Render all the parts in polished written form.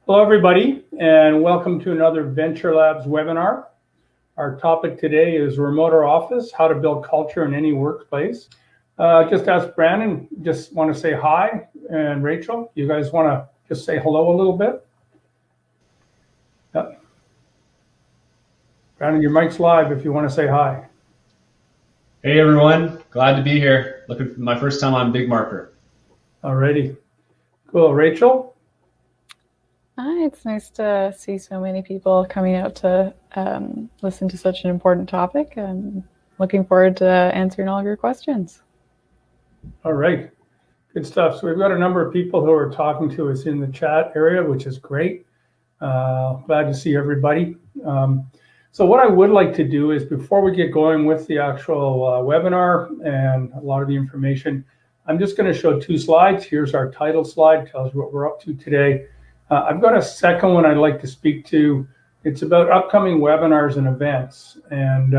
Hello, everybody, and welcome to another VentureLabs webinar. Our topic today is remote or office, how to build culture in any workplace. Just ask Brandon, just want to say hi, and Rachel, you guys want to just say hello a little bit? Yep. Brandon, your mic's live if you want to say hi. Hey everyone, glad to be here. Looking for my first time on Big Marker. Alrighty, cool. Rachel? Hi, it's nice to see so many people coming out to listen to such an important topic. I'm looking forward to answering all of your questions. All right, good stuff. So we've got a number of people who are talking to us in the chat area, which is great. Glad to see everybody. So what I would like to do is, before we get going with the actual webinar and a lot of the information, I'm just going to show two slides. Here's our title slide, tells you what we're up to today. I've got a second one I'd like to speak to. It's about upcoming webinars and events. And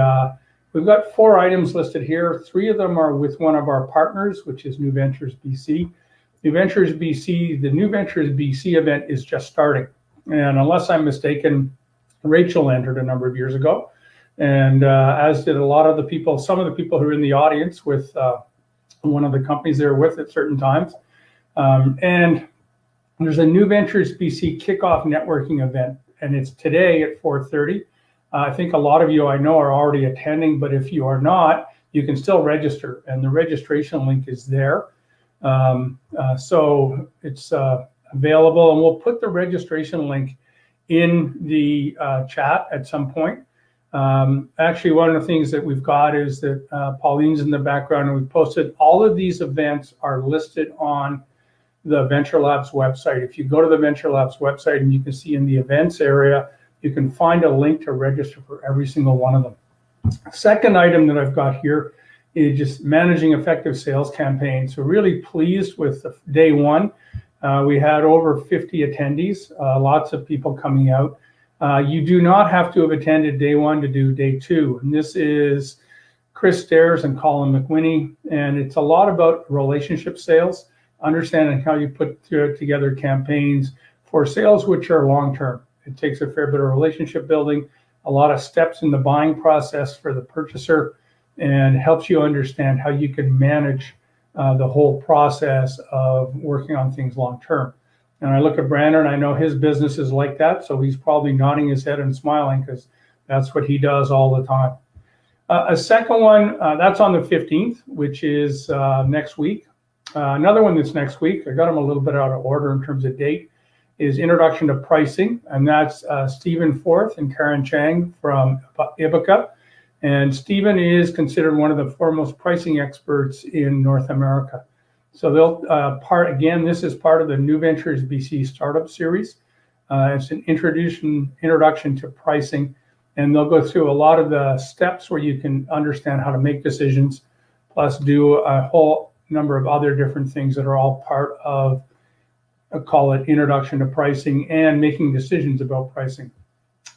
we've got 4 items listed here. 3 of them are with one of our partners, which is New Ventures BC. New Ventures BC, the New Ventures BC event is just starting. And unless I'm mistaken, Rachel entered a number of years ago. And as did a lot of the people, some of the people who are in the audience with one of the companies they were with at certain times. And there's a New Ventures BC kickoff networking event, and it's today at 4:30. I think a lot of you I know are already attending, but if you are not, you can still register, and the registration link is there. So it's available, and we'll put the registration link in the chat at some point. Actually, one of the things that we've got is that Pauline's in the background, and we've posted all of these events are listed on the VentureLabs website. If you go to the VentureLabs website, and you can see in the events area, you can find a link to register for every single one of them. Second item that I've got here is just managing effective sales campaigns. So really pleased with day one. We had over 50 attendees, lots of people coming out. You do not have to have attended day one to do day two. And this is Chris Stairs and Colin McWhinney. And it's a lot about relationship sales, understanding how you put together campaigns for sales which are long-term. It takes a fair bit of relationship building, a lot of steps in the buying process for the purchaser, and helps you understand how you can manage the whole process of working on things long-term. And I look at Brandon, and I know his business is like that, so he's probably nodding his head and smiling because that's what he does all the time. A second one, that's on the 15th, which is next week. Another one that's next week, I got them a little bit out of order in terms of date, is Introduction to Pricing, and that's Stephen Forth and Karen Chang from Ibica. And Stephen is considered one of the foremost pricing experts in North America. So they'll this is part of the New Ventures BC Startup Series. It's an introduction to pricing, and they'll go through a lot of the steps where you can understand how to make decisions, plus do a whole number of other different things that are all part of, I call it Introduction to Pricing and making decisions about pricing.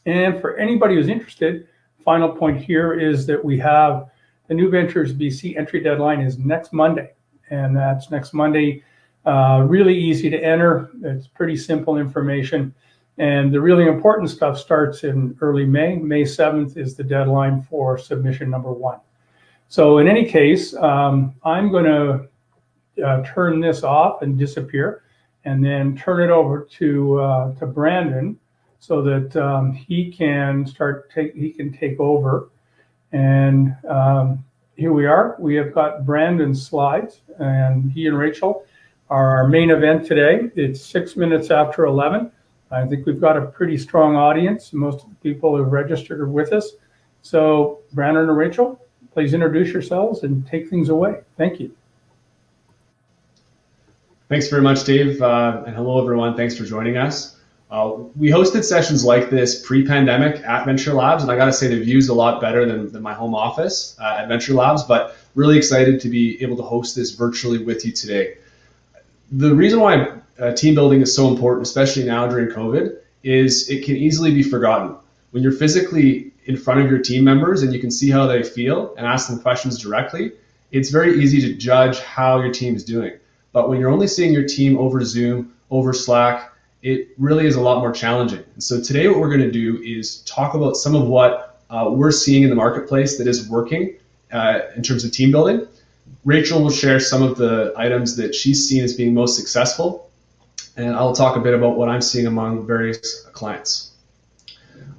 And for anybody who's interested, final point here is that we have the New Ventures BC entry deadline is next Monday, and that's next Monday. Really easy to enter. It's pretty simple information, and the really important stuff starts in early May. May 7th is the deadline for submission number 1. So in any case, I'm going to turn this off and disappear, and then turn it over to Brandon, so that he can take over. And here we are. We have got Brandon's slides, and he and Rachel are our main event today. It's 6 minutes after 11. I think we've got a pretty strong audience. Most of the people who have registered are with us. So Brandon and Rachel, please introduce yourselves and take things away. Thank you. Thanks very much, Dave, and hello everyone. Thanks for joining us. We hosted sessions like this pre-pandemic at VentureLabs, and I got to say the view's a lot better than my home office at VentureLabs, but really excited to be able to host this virtually with you today. The reason why team building is so important, especially now during COVID, is it can easily be forgotten. When you're physically in front of your team members and you can see how they feel and ask them questions directly, it's very easy to judge how your team is doing. But when you're only seeing your team over Zoom, over Slack, it really is a lot more challenging. And so today what we're going to do is talk about some of what we're seeing in the marketplace that is working in terms of team building. Rachel will share some of the items that she's seen as being most successful, and I'll talk a bit about what I'm seeing among various clients.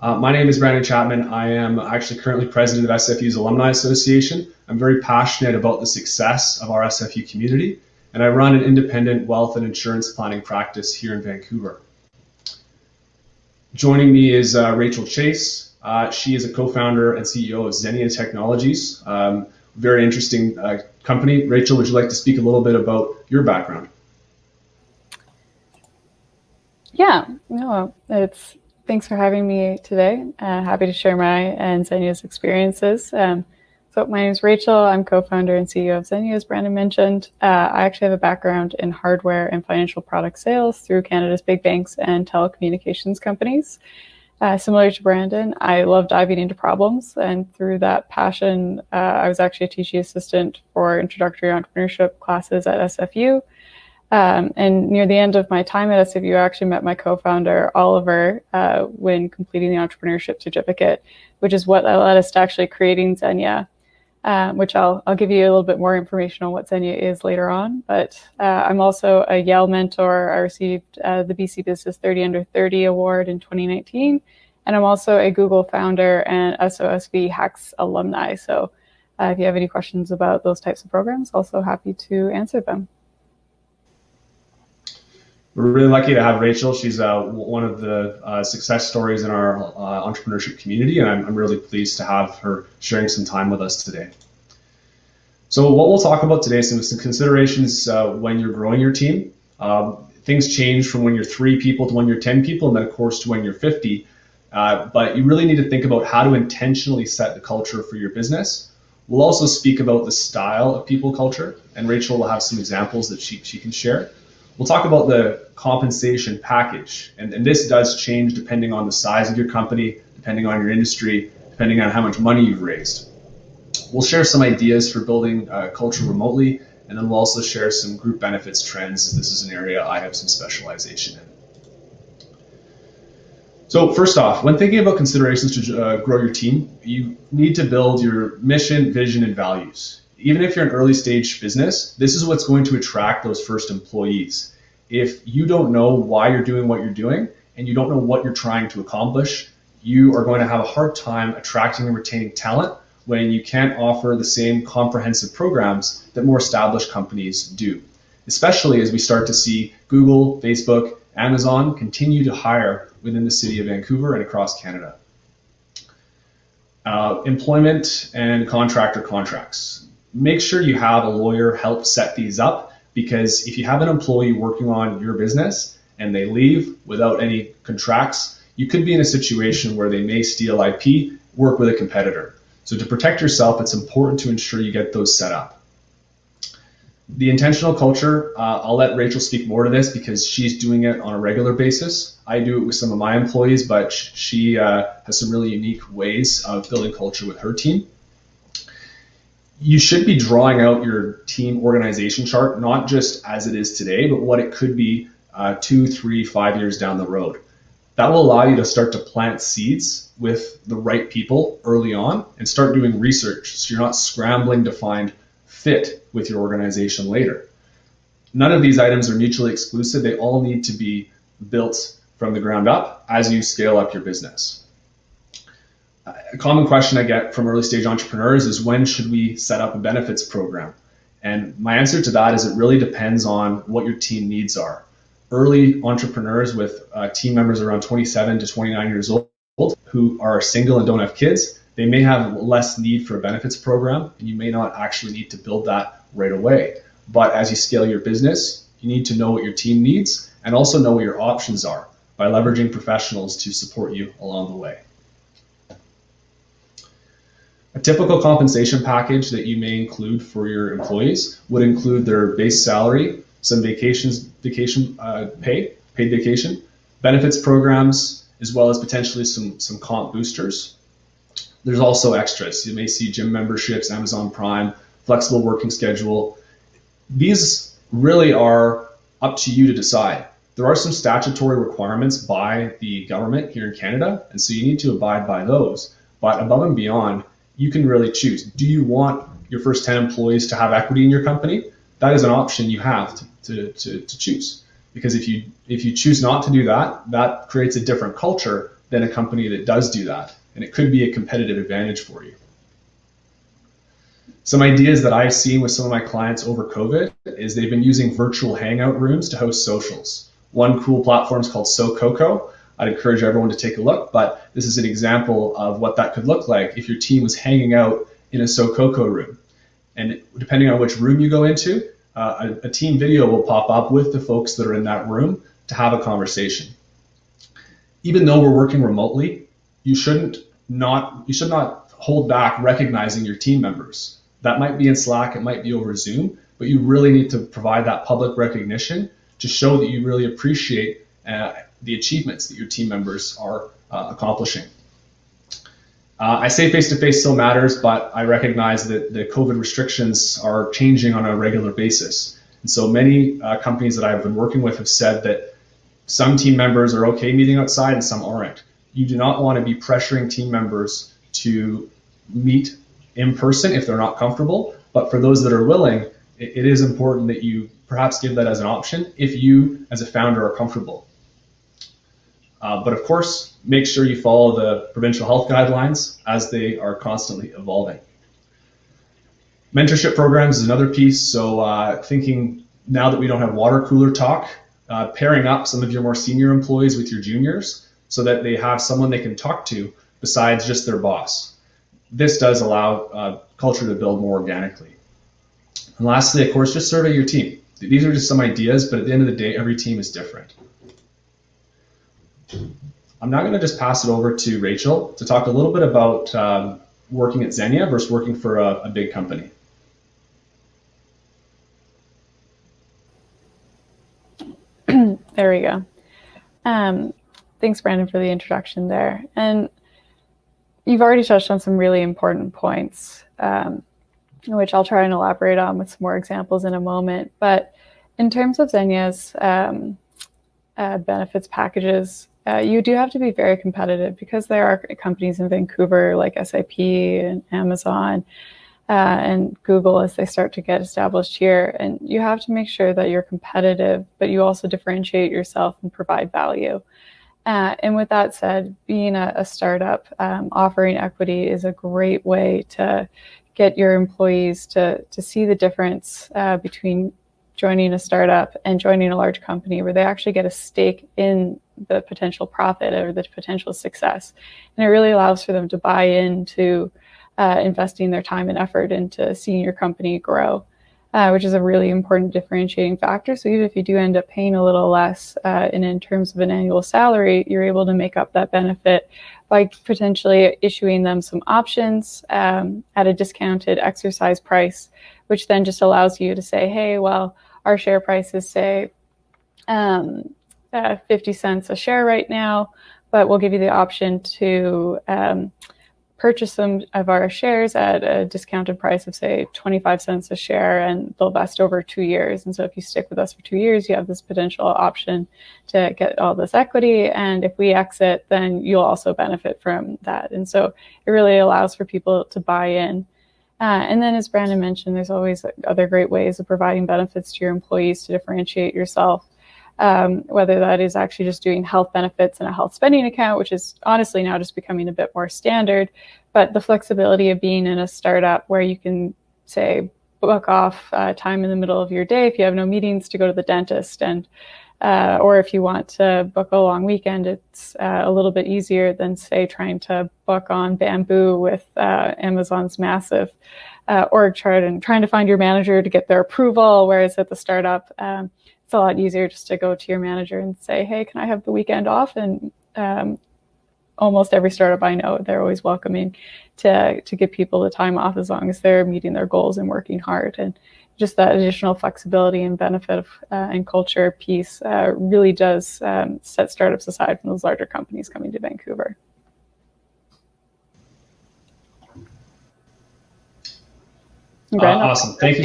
My name is Brandon Chapman. I am actually currently president of SFU's Alumni Association. I'm very passionate about the success of our SFU community, and I run an independent wealth and insurance planning practice here in Vancouver. Joining me is Rachel Chase. She is a co-founder and CEO of Zennea Technologies. Very interesting company. Rachel, would you like to speak a little bit about your background? Yeah, no, thanks for having me today. Happy to share my and Zennea's experiences. So my name is Rachel. I'm co-founder and CEO of Zennea, as Brandon mentioned. I actually have a background in hardware and financial product sales through Canada's big banks and telecommunications companies. Similar to Brandon, I love diving into problems, and through that passion, I was actually a teaching assistant for introductory entrepreneurship classes at SFU. And near the end of my time at SFU, I actually met my co-founder, Oliver, when completing the entrepreneurship certificate, which is what led us to actually creating Zennea, which I'll give you a little bit more information on what Zennea is later on. But I'm also a Yale mentor. I received the BC Business 30 Under 30 Award in 2019. And I'm also a Google founder and SOSV Hacks alumni. So if you have any questions about those types of programs, also happy to answer them. We're really lucky to have Rachel. She's one of the success stories in our entrepreneurship community, and I'm really pleased to have her sharing some time with us today. So what we'll talk about today is some considerations when you're growing your team. Things change from when you're 3 people to when you're 10 people, and then of course to when you're 50. But you really need to think about how to intentionally set the culture for your business. We'll also speak about the style of people culture, and Rachel will have some examples that she can share. We'll talk about the compensation package, and this does change depending on the size of your company, depending on your industry, depending on how much money you've raised. We'll share some ideas for building culture remotely, and then we'll also share some group benefits trends. This is an area I have some specialization in. So first off, when thinking about considerations to grow your team, you need to build your mission, vision, and values. Even if you're an early stage business, this is what's going to attract those first employees. If you don't know why you're doing what you're doing and you don't know what you're trying to accomplish, you are going to have a hard time attracting and retaining talent when you can't offer the same comprehensive programs that more established companies do, especially as we start to see Google, Facebook, Amazon continue to hire within the city of Vancouver and across Canada. Employment and contractor contracts. Make sure you have a lawyer help set these up, because if you have an employee working on your business and they leave without any contracts, you could be in a situation where they may steal IP, work with a competitor. So to protect yourself, it's important to ensure you get those set up. The intentional culture, I'll let Rachel speak more to this because she's doing it on a regular basis. I do it with some of my employees, but she has some really unique ways of building culture with her team. You should be drawing out your team organization chart, not just as it is today, but what it could be 2, 3, 5 years down the road. That will allow you to start to plant seeds with the right people early on and start doing research, so you're not scrambling to find fit with your organization later. None of these items are mutually exclusive. They all need to be built from the ground up as you scale up your business. A common question I get from early stage entrepreneurs is, when should we set up a benefits program? And my answer to that is it really depends on what your team needs are. Early entrepreneurs with team members around 27 to 29 years old who are single and don't have kids, they may have less need for a benefits program, and you may not actually need to build that right away. But as you scale your business, you need to know what your team needs and also know what your options are by leveraging professionals to support you along the way. A typical compensation package that you may include for your employees would include their base salary, some vacation pay, paid vacation, benefits programs, as well as potentially some comp boosters. There's also extras. You may see gym memberships, Amazon Prime, flexible working schedule. These really are up to you to decide. There are some statutory requirements by the government here in Canada, and so you need to abide by those. But above and beyond, you can really choose. Do you want your first 10 employees to have equity in your company? That is an option you have to choose. Because if you choose not to do that, that creates a different culture than a company that does do that. And it could be a competitive advantage for you. Some ideas that I've seen with some of my clients over COVID is they've been using virtual hangout rooms to host socials. One cool platform is called SoCoco. I'd encourage everyone to take a look, but this is an example of what that could look like if your team was hanging out in a SoCoco room. And depending on which room you go into, a team video will pop up with the folks that are in that room to have a conversation. Even though we're working remotely, you should not hold back recognizing your team members. That might be in Slack, it might be over Zoom, but you really need to provide that public recognition to show that you really appreciate the achievements that your team members are accomplishing. I say face-to-face still matters, but I recognize that the COVID restrictions are changing on a regular basis. And so many companies that I've been working with have said that some team members are okay meeting outside and some aren't. You do not want to be pressuring team members to meet in person if they're not comfortable, but for those that are willing, it is important that you perhaps give that as an option if you as a founder are comfortable. But of course, make sure you follow the provincial health guidelines as they are constantly evolving. Mentorship programs is another piece. So thinking now that we don't have water cooler talk, pairing up some of your more senior employees with your juniors so that they have someone they can talk to besides just their boss. This does allow culture to build more organically. And lastly, of course, just survey your team. These are just some ideas, but at the end of the day, every team is different. I'm now going to just pass it over to Rachel to talk a little bit about working at Zennea versus working for a big company. There we go. Thanks, Brandon, for the introduction there. And you've already touched on some really important points, which I'll try and elaborate on with some more examples in a moment. But in terms of Zennea's benefits packages, you do have to be very competitive because there are companies in Vancouver like SAP and Amazon and Google as they start to get established here. And you have to make sure that you're competitive, but you also differentiate yourself and provide value. And with that said, being a startup, offering equity is a great way to get your employees to see the difference between joining a startup and joining a large company where they actually get a stake in the potential profit or the potential success. And it really allows for them to buy into investing their time and effort into seeing your company grow, which is a really important differentiating factor. So even if you do end up paying a little less in terms of an annual salary, you're able to make up that benefit by potentially issuing them some options at a discounted exercise price, which then just allows you to say, hey, well, our share price is, say, 50 cents a share right now, but we'll give you the option to purchase some of our shares at a discounted price of, say, 25 cents a share, and they'll vest over 2 years. And so if you stick with us for 2 years, you have this potential option to get all this equity. And if we exit, then you'll also benefit from that. And so it really allows for people to buy in. And then, as Brandon mentioned, there's always other great ways of providing benefits to your employees to differentiate yourself, whether that is actually just doing health benefits in a health spending account, which is honestly now just becoming a bit more standard, but the flexibility of being in a startup where you can, say, book off time in the middle of your day if you have no meetings to go to the dentist, and or if you want to book a long weekend, it's a little bit easier than, say, trying to book on Bamboo with Amazon's massive org chart and trying to find your manager to get their approval, whereas at the startup, it's a lot easier just to go to your manager and say, hey, can I have the weekend off? And almost every startup I know, they're always welcoming to give people the time off as long as they're meeting their goals and working hard. And just that additional flexibility and benefit and culture piece really does set startups aside from those larger companies coming to Vancouver. Awesome. Thank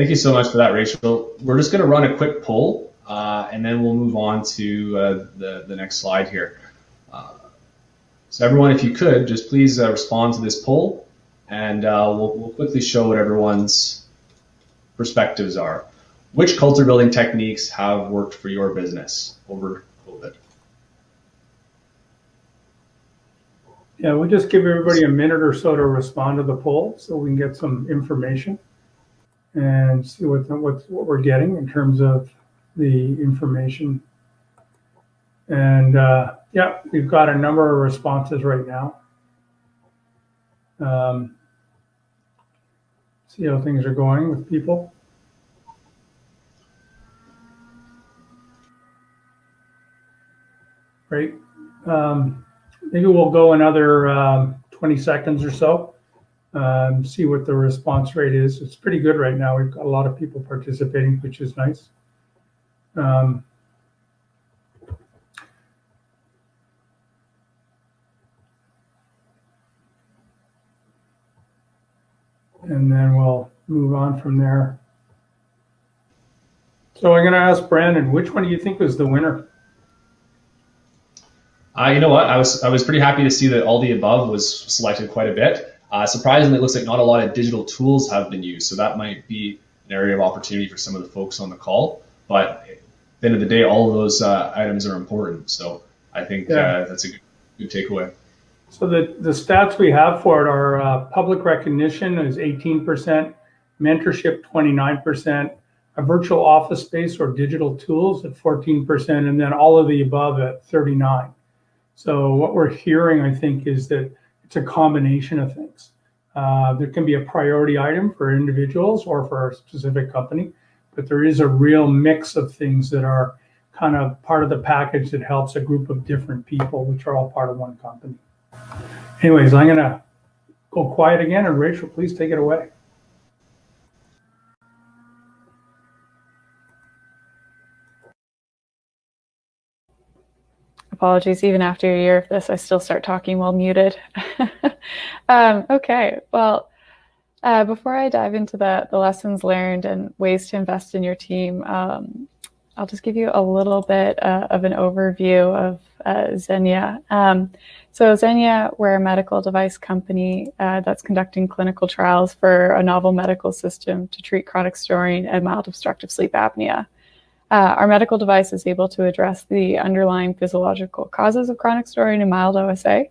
you so much for that, Rachel. We're just going to run a quick poll and then we'll move on to the next slide here. So everyone, if you could, just please respond to this poll, and we'll quickly show what everyone's perspectives are. Which culture building techniques have worked for your business over COVID? Yeah, we'll just give everybody a minute or so to respond to the poll so we can get some information and see what we're getting in terms of the information. And yeah, we've got a number of responses right now. See how things are going with people. Great. Maybe we'll go another 20 seconds or so, see what the response rate is. It's pretty good right now. We've got a lot of people participating, which is nice. And then we'll move on from there. So I'm going to ask Brandon, which one do you think was the winner? You know what? I was pretty happy to see that all the above was selected quite a bit. Surprisingly, it looks like not a lot of digital tools have been used, so that might be an area of opportunity for some of the folks on the call. But at the end of the day, all of those items are important. So I think that's a good takeaway. So the stats we have for it are public recognition is 18%, mentorship 29%, a virtual office space or digital tools at 14%, and then all of the above at 39%. So what we're hearing, I think, is that it's a combination of things. There can be a priority item for individuals or for a specific company, but there is a real mix of things that are kind of part of the package that helps a group of different people, which are all part of one company. Anyways, I'm going to go quiet again, and Rachel, please take it away. Apologies, even after a year of this, I still start talking while muted. Okay, well, before I dive into the lessons learned and ways to invest in your team, I'll just give you a little bit of an overview of Zennea. So Zennea, we're a medical device company that's conducting clinical trials for a novel medical system to treat chronic snoring and mild obstructive sleep apnea. Our medical device is able to address the underlying physiological causes of chronic snoring and mild OSA.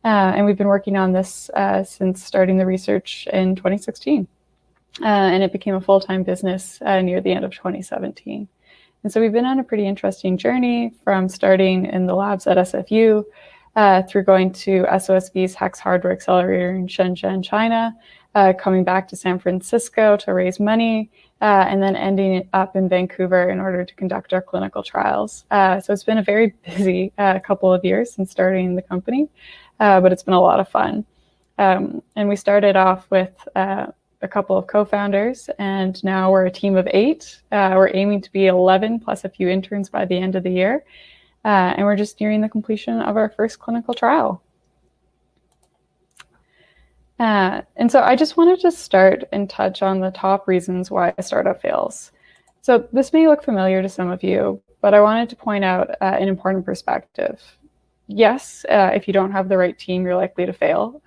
And we've been working on this since starting the research in 2016. And it became a full-time business near the end of 2017. And so we've been on a pretty interesting journey from starting in the labs at SFU through going to SOSV's Hex Hardware Accelerator in Shenzhen, China, coming back to San Francisco to raise money, and then ending up in Vancouver in order to conduct our clinical trials. So it's been a very busy couple of years since starting the company, but it's been a lot of fun. And we started off with a couple of co-founders, and now we're a team of 8. We're aiming to be 11 plus a few interns by the end of the year. And we're just nearing the completion of our first clinical trial. And so I just wanted to start and touch on the top reasons why a startup fails. So this may look familiar to some of you, but I wanted to point out an important perspective. Yes, if you don't have the right team, you're likely to fail.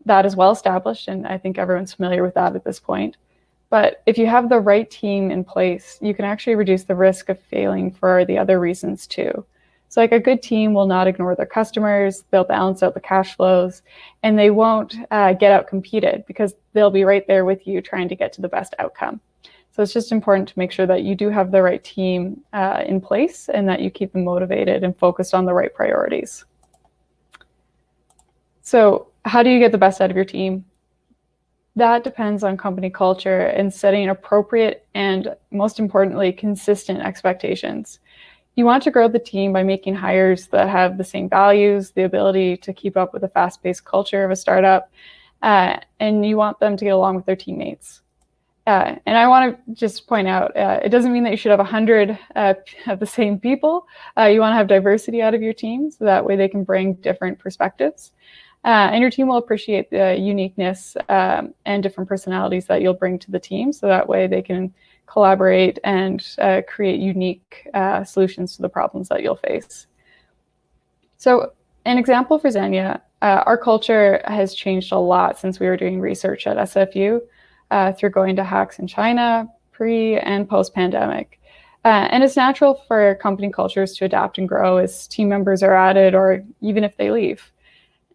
That is well established, and I think everyone's familiar with that at this point. But if you have the right team in place, you can actually reduce the risk of failing for the other reasons too. So like a good team will not ignore their customers, they'll balance out the cash flows, and they won't get out competed because they'll be right there with you trying to get to the best outcome. So it's just important to make sure that you do have the right team in place and that you keep them motivated and focused on the right priorities. So how do you get the best out of your team? That depends on company culture and setting appropriate and, most importantly, consistent expectations. You want to grow the team by making hires that have the same values, the ability to keep up with the fast-paced culture of a startup, and you want them to get along with their teammates. And I want to just point out, it doesn't mean that you should have 100 of the same people. You want to have diversity out of your team, so that way they can bring different perspectives. And your team will appreciate the uniqueness and different personalities that you'll bring to the team, so that way they can collaborate, and create unique solutions to the problems that you'll face. So an example for Zennea, our culture has changed a lot since we were doing research at SFU through going to hacks in China, pre and post-pandemic. And it's natural for company cultures to adapt and grow as team members are added or even if they leave.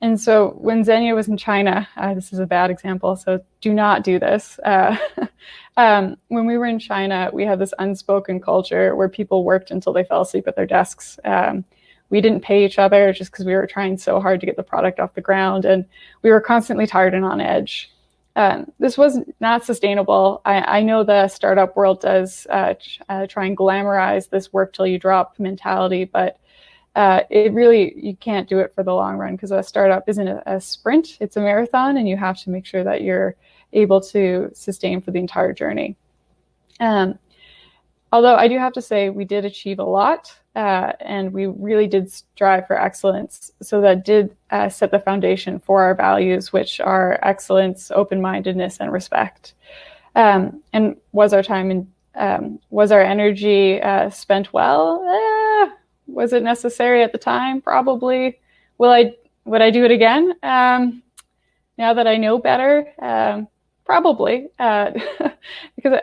And so when Zennea was in China, this is a bad example, so do not do this. When we were in China, we had this unspoken culture where people worked until they fell asleep at their desks. We didn't pay each other just because we were trying so hard to get the product off the ground, and we were constantly tired and on edge. This was not sustainable. I know the startup world does try and glamorize this work till you drop mentality, but it really, you can't do it for the long run because a startup isn't a sprint, it's a marathon, and you have to make sure that you're able to sustain for the entire journey. Although I do have to say we did achieve a lot and we really did strive for excellence. So that did set the foundation for our values, which are excellence, open-mindedness, and respect. And was our time and was our energy spent well? Was it necessary at the time? Probably. Would I do it again? Now that I know better? Probably. Because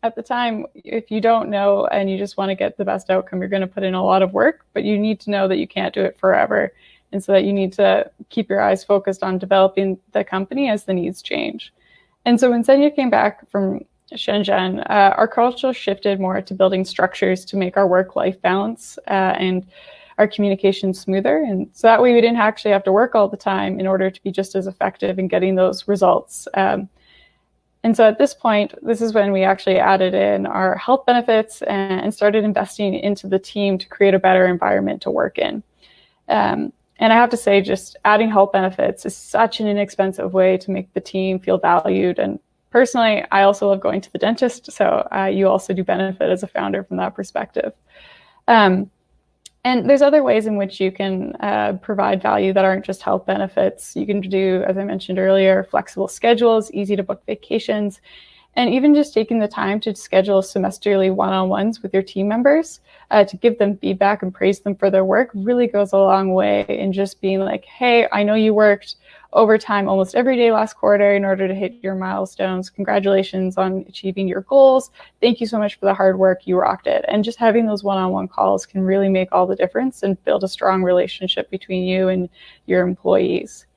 at the time, if you don't know and you just want to get the best outcome, you're going to put in a lot of work, but you need to know that you can't do it forever. And so that you need to keep your eyes focused on developing the company as the needs change. And so when Zennea came back from Shenzhen, our culture shifted more to building structures to make our work-life balance and our communication smoother. And so that way we didn't actually have to work all the time in order to be just as effective in getting those results. And so at this point, this is when we actually added in our health benefits and started investing into the team to create a better environment to work in. And I have to say, just adding health benefits is such an inexpensive way to make the team feel valued. And personally, I also love going to the dentist, so you also do benefit as a founder from that perspective. And there's other ways in which you can provide value that aren't just health benefits. You can do, as I mentioned earlier, flexible schedules, easy to book vacations, and even just taking the time to schedule semesterly one-on-ones with your team members to give them feedback and praise them for their work really goes a long way in just being like, hey, I know you worked overtime almost every day last quarter in order to hit your milestones. Congratulations on achieving your goals. Thank you so much for the hard work. You rocked it. And just having those one-on-one calls can really make all the difference and build a strong relationship between you and your employees.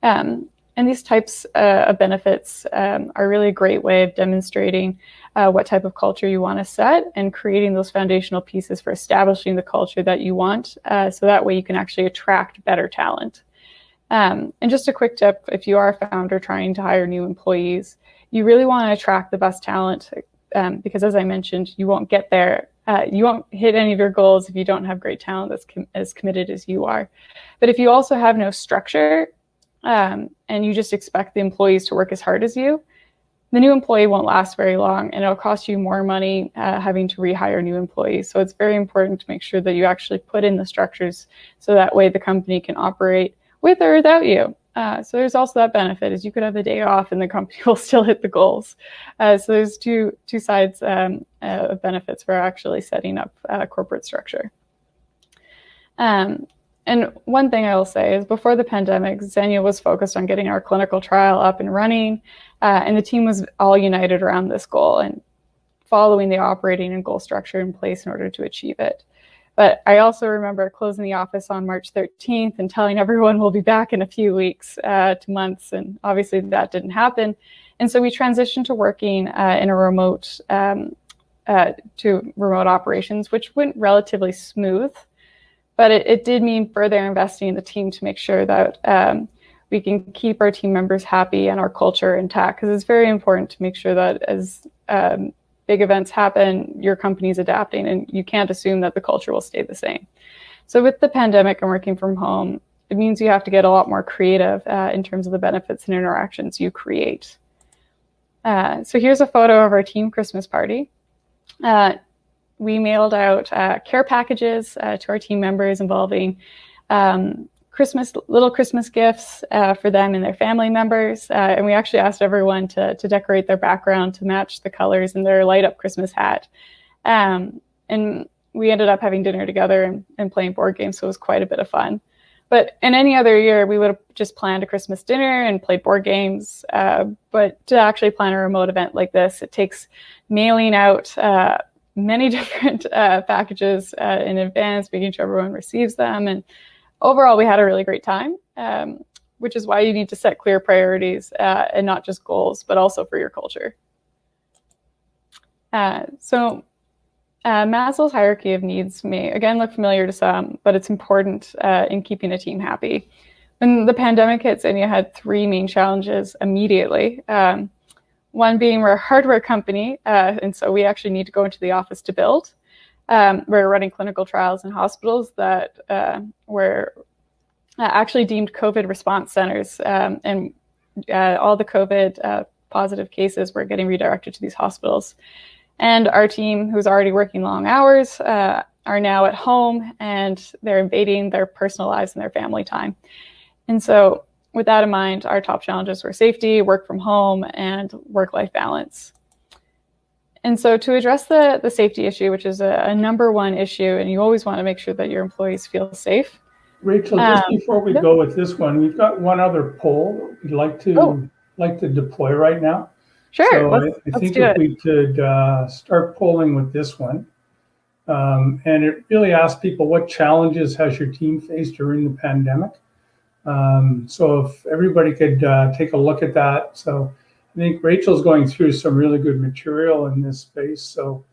And these types of benefits are really a great way of demonstrating what type of culture you want to set and creating those foundational pieces for establishing the culture that you want. So that way you can actually attract better talent. And just a quick tip, if you are a founder trying to hire new employees, you really want to attract the best talent because as I mentioned, you won't get there. You won't hit any of your goals if you don't have great talent that's as committed as you are. But if you also have no structure and you just expect the employees to work as hard as you, the new employee won't last very long and it'll cost you more money having to rehire new employees. So it's very important to make sure that you actually put in the structures so that way the company can operate with or without you. So there's also that benefit is you could have a day off and the company will still hit the goals. So there's two sides of benefits for actually setting up a corporate structure. And one thing I will say is before the pandemic, Zennea was focused on getting our clinical trial up and running, and the team was all united around this goal and following the operating and goal structure in place in order to achieve it. But I also remember closing the office on March 13th and telling everyone we'll be back in a few weeks to months, and obviously that didn't happen. And so we transitioned to working in a remote operations, which went relatively smooth. But it did mean further investing in the team to make sure that we can keep our team members happy and our culture intact, because it's very important to make sure that as big events happen, your company's adapting, and you can't assume that the culture will stay the same. So with the pandemic and working from home, it means you have to get a lot more creative in terms of the benefits and interactions you create. So here's a photo of our team Christmas party. We mailed out care packages to our team members involving little Christmas gifts for them and their family members. And we actually asked everyone to decorate their background to match the colors in their light up Christmas hat. And we ended up having dinner together and playing board games. So it was quite a bit of fun. But in any other year, we would have just planned a Christmas dinner and played board games. But to actually plan a remote event like this, it takes mailing out many different packages in advance, making sure everyone receives them. And overall, we had a really great time, which is why you need to set clear priorities and not just goals, but also for your culture. Maslow's hierarchy of needs may, again, look familiar to some, but it's important in keeping a team happy. When the pandemic hit, Zennea had three main challenges immediately. One being we're a hardware company, and so we actually need to go into the office to build. We're running clinical trials in hospitals that were actually deemed COVID response centers, and all the COVID positive cases were getting redirected to these hospitals. And our team, who's already working long hours, are now at home, and they're invading their personal lives and their family time. And so with that in mind, our top challenges were safety, work from home, and work-life balance. And so to address the safety issue, which is a number one issue, and you always want to make sure that your employees feel safe. Rachel, just before we go with this one, we've got one other poll we'd like to deploy right now. Sure. So let's think do if it. we could start polling with this one. And it really asks people, what challenges has your team faced during the pandemic? So if everybody could take a look at that. So I think Rachel's going through some really good material in this space. So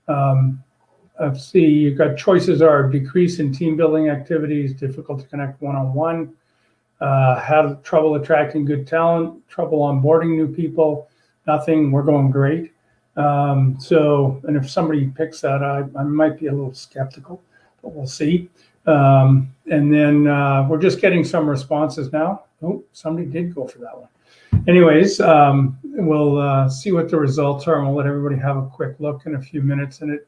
let's see, you've got choices are decrease in team building activities, difficult to connect one-on-one, have trouble attracting good talent, trouble onboarding new people, nothing, we're going great. And if somebody picks that, I might be a little skeptical, but we'll see. And then we're just getting some responses now. Oh, somebody did go for that one. Anyways, we'll see what the results are, and we'll let everybody have a quick look in a few minutes. And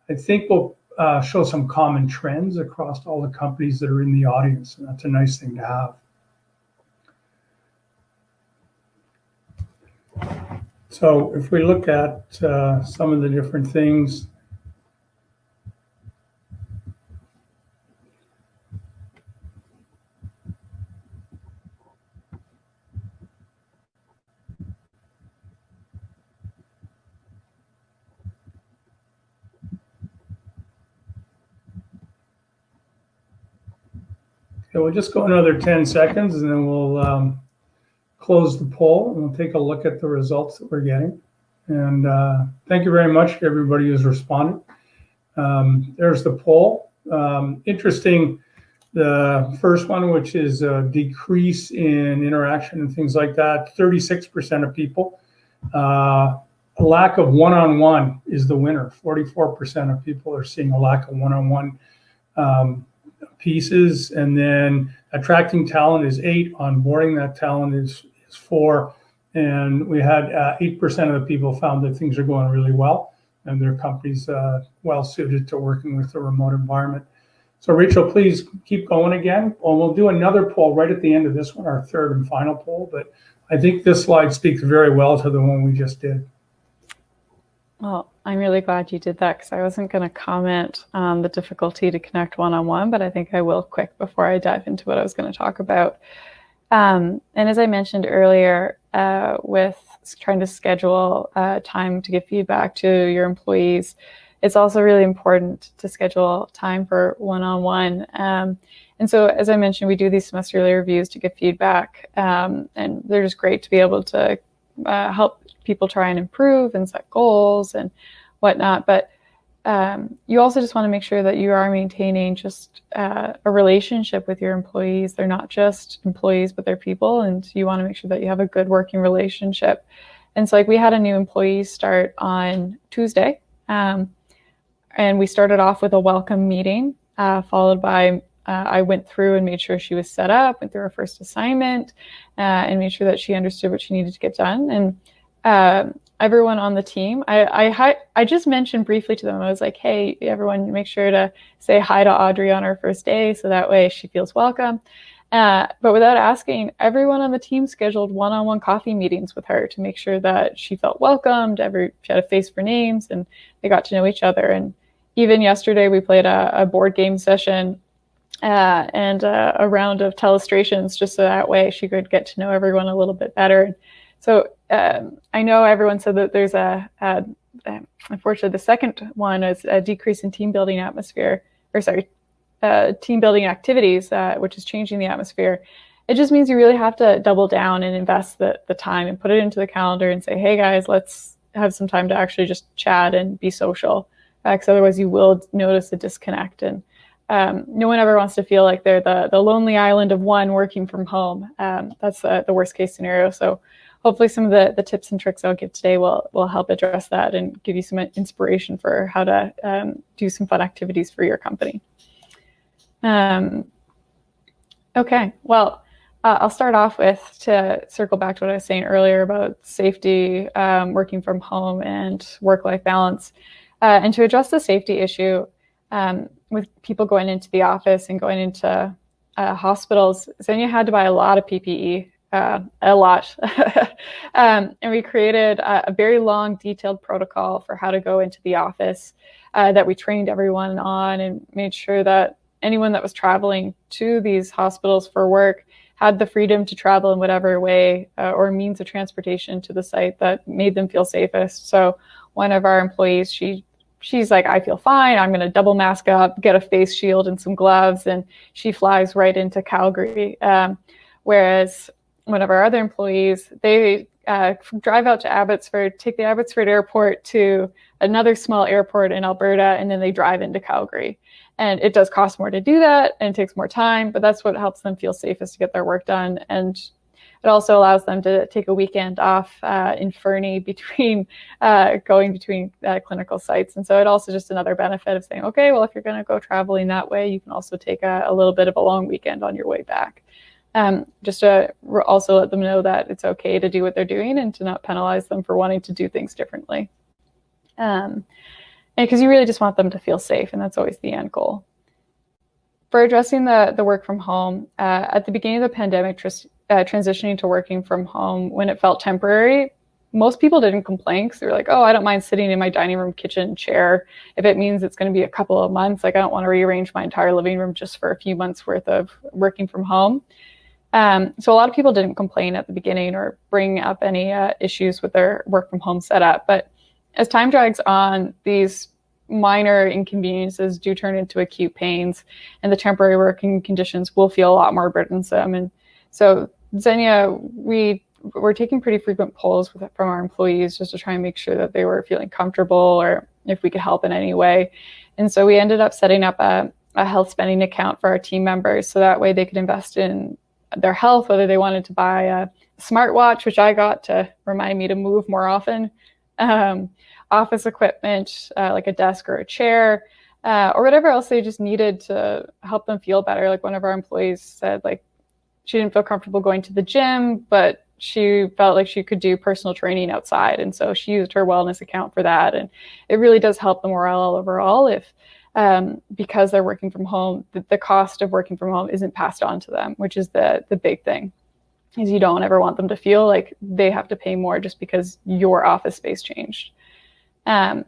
I think we'll show some common trends across all the companies that are in the audience, and that's a nice thing to have. So if we look at some of the different things, okay, we'll just go another 10 seconds and then we'll close the poll and we'll take a look at the results that we're getting. And thank you very much to everybody who's responded. There's the poll. Interesting, the first one, which is a decrease in interaction and things like that, 36% of people. A lack of one-on-one is the winner. 44% of people are seeing a lack of one-on-one pieces. And then attracting talent is 8, onboarding that talent is 4. And we had 8% of the people found that things are going really well and their company's well suited to working with a remote environment. So Rachel, please keep going again. Well, we'll do another poll right at the end of this one, our third and final poll, but I think this slide speaks very well to the one we just did. Well, I'm really glad you did that because I wasn't going to comment on the difficulty to connect one-on-one, but I think I will quick before I dive into what I was going to talk about. And as I mentioned earlier, with trying to schedule time to give feedback to your employees, it's also really important to schedule time for one-on-one. And so, as I mentioned, we do these semesterly reviews to give feedback, and they're just great to be able to help people try and improve and set goals and whatnot. But you also just want to make sure that you are maintaining just a relationship with your employees. They're not just employees, but they're people, and you want to make sure that you have a good working relationship. And so, like, we had a new employee start on Tuesday, and we started off with a welcome meeting, followed by I went through and made sure she was set up, went through her first assignment, and made sure that she understood what she needed to get done. And everyone on the team. I just mentioned briefly to them, I was like, hey, everyone, make sure to say hi to Audrey on her first day, so that way she feels welcome. But without asking, everyone on the team scheduled one-on-one coffee meetings with her to make sure that she felt welcomed, she had a face for names, and they got to know each other. And even yesterday, we played a board game session and a round of telestrations, just so that way she could get to know everyone a little bit better. So I know everyone said that there's unfortunately, the second one is a decrease in team building atmosphere, team building activities, which is changing the atmosphere. It just means you really have to double down and invest the time and put it into the calendar and say, hey guys, let's have some time to actually just chat and be social, because otherwise you will notice a disconnect. And no one ever wants to feel like they're the lonely island of one working from home. That's the worst case scenario. So hopefully some of the tips and tricks I'll give today will help address that and give you some inspiration for how to do some fun activities for your company. Okay, well, I'll start off with, to circle back to what I was saying earlier about safety, working from home, and work-life balance. And to address the safety issue with people going into the office and going into hospitals, Zennea had to buy a lot of PPE. A lot. And we created a very long, detailed protocol for how to go into the office that we trained everyone on, and made sure that anyone that was traveling to these hospitals for work had the freedom to travel in whatever way or means of transportation to the site that made them feel safest. So one of our employees, she's like, I feel fine. I'm going to double mask up, get a face shield and some gloves, and she flies right into Calgary. Whereas one of our other employees, they drive out to Abbotsford, take the Abbotsford airport to another small airport in Alberta, and then they drive into Calgary. And it does cost more to do that, and it takes more time, but that's what helps them feel safest to get their work done. And it also allows them to take a weekend off in Fernie between going between clinical sites. And so it also just another benefit of saying, okay, well, if you're going to go traveling that way, you can also take a little bit of a long weekend on your way back. Just to also let them know that it's okay to do what they're doing and to not penalize them for wanting to do things differently. And because you really just want them to feel safe, and that's always the end goal. For addressing the work from home, at the beginning of the pandemic, transitioning to working from home when it felt temporary, most people didn't complain, because they were like, oh, I don't mind sitting in my dining room kitchen chair if it means it's going to be a couple of months. Like, I don't want to rearrange my entire living room just for a few months worth of working from home. So a lot of people didn't complain at the beginning or bring up any issues with their work from home setup. But as time drags on, these minor inconveniences do turn into acute pains, and the temporary working conditions will feel a lot more burdensome. And so Zennea, we're taking pretty frequent polls from our employees just to try and make sure that they were feeling comfortable, or if we could help in any way. And so we ended up setting up a health spending account for our team members, so that way they could invest in their health, whether they wanted to buy a smartwatch, which I got to remind me to move more often, office equipment, like a desk or a chair, or whatever else they just needed to help them feel better. Like one of our employees said, like, she didn't feel comfortable going to the gym, but she felt like she could do personal training outside. And so she used her wellness account for that. And it really does help the morale overall if, because they're working from home, the cost of working from home isn't passed on to them, which is the big thing, is you don't ever want them to feel like they have to pay more just because your office space changed. And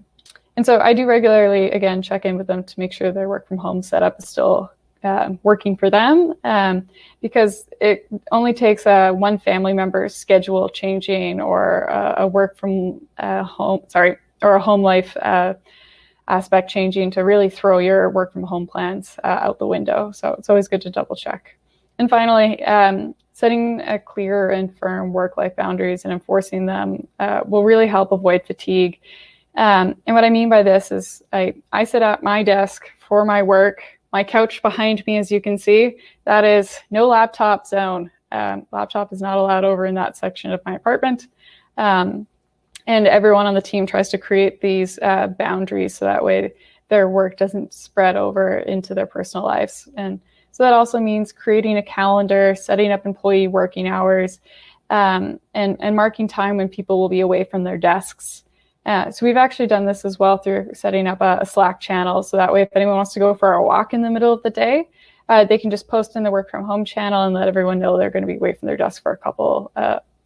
so I do regularly, again, check in with them to make sure their work from home setup is still working for them, because it only takes one family member's schedule changing or a work from home, or a home life aspect changing to really throw your work from home plans out the window. So it's always good to double check. And finally, setting a clear and firm work-life boundaries and enforcing them will really help avoid fatigue. And what I mean by this is I sit at my desk for my work. My couch behind me, as you can see, that is no laptop zone. Laptop is not allowed over in that section of my apartment. And everyone on the team tries to create these boundaries so that way their work doesn't spread over into their personal lives. And so that also means creating a calendar, setting up employee working hours, and marking time when people will be away from their desks. So we've actually done this as well through setting up a Slack channel. So that way, if anyone wants to go for a walk in the middle of the day, they can just post in the work from home channel and let everyone know they're going to be away from their desk for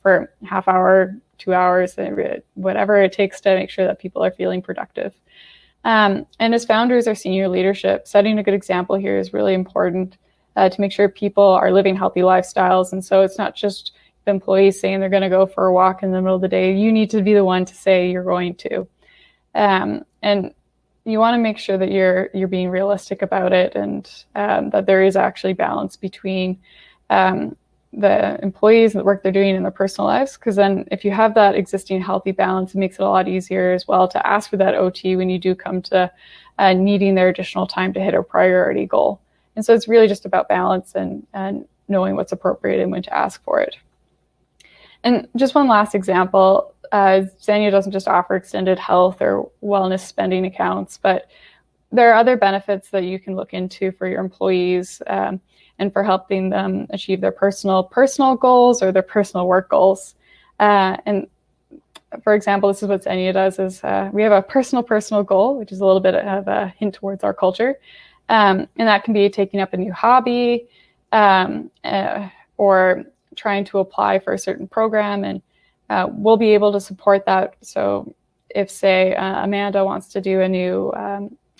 for half hour, 2 hours, whatever it takes to make sure that people are feeling productive. And as founders or senior leadership, setting a good example here is really important to make sure people are living healthy lifestyles. And so it's not just the employees saying they're going to go for a walk in the middle of the day. You need to be the one to say you're going to. And you want to make sure that you're being realistic about it, and that there is actually balance between the employees and the work they're doing in their personal lives. Because then if you have that existing healthy balance, it makes it a lot easier as well to ask for that OT when you do come to needing their additional time to hit a priority goal. And so it's really just about balance and knowing what's appropriate and when to ask for it. And just one last example, Zennea doesn't just offer extended health or wellness spending accounts, but there are other benefits that you can look into for your employees and for helping them achieve their personal goals or their personal work goals. And for example, this is what Zennea does is we have a personal goal, which is a little bit of a hint towards our culture. And that can be taking up a new hobby or trying to apply for a certain program, and we'll be able to support that. So if, say, Amanda wants to do a new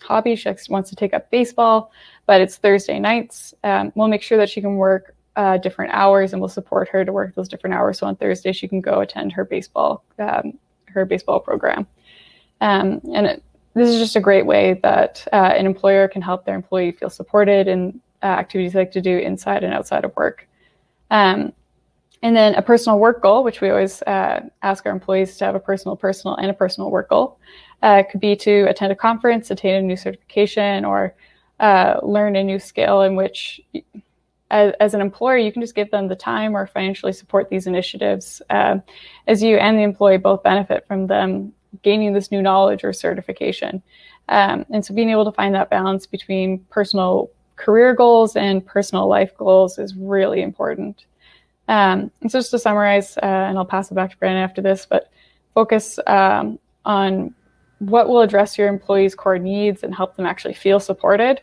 hobby, she wants to take up baseball, but it's Thursday nights, we'll make sure that she can work different hours, and we'll support her to work those different hours. So on Thursday, she can go attend her baseball program. This is just a great way that an employer can help their employee feel supported in activities they like to do inside and outside of work. And then a personal work goal, which we always ask our employees to have a personal, and a personal work goal. Could be to attend a conference, attain a new certification, or learn a new skill in which, as an employer, you can just give them the time or financially support these initiatives as you and the employee both benefit from them gaining this new knowledge or certification. And so being able to find that balance between personal career goals and personal life goals is really important. And so just to summarize, and I'll pass it back to Brandon after this, but focus on what will address your employees' core needs and help them actually feel supported.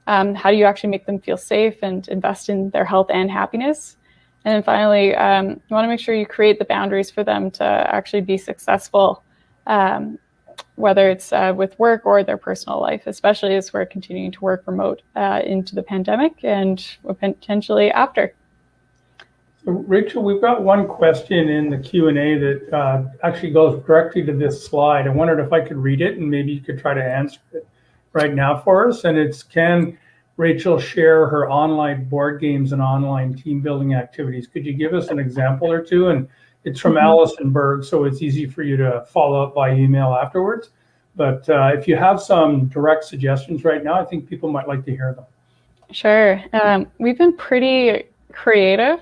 How do you actually make them feel safe and invest in their health and happiness? And then finally, you want to make sure you create the boundaries for them to actually be successful, whether it's with work or their personal life, especially as we're continuing to work remote into the pandemic and potentially after. So Rachel, we've got one question in the Q&A that actually goes directly to this slide. I wondered if I could read it and maybe you could try to answer it right now for us. And it's, can Rachel share her online board games and online team building activities? Could you give us an example or two? And it's from Allison Berg, so it's easy for you to follow up by email afterwards. But if you have some direct suggestions right now, I think people might like to hear them. Sure. We've been pretty creative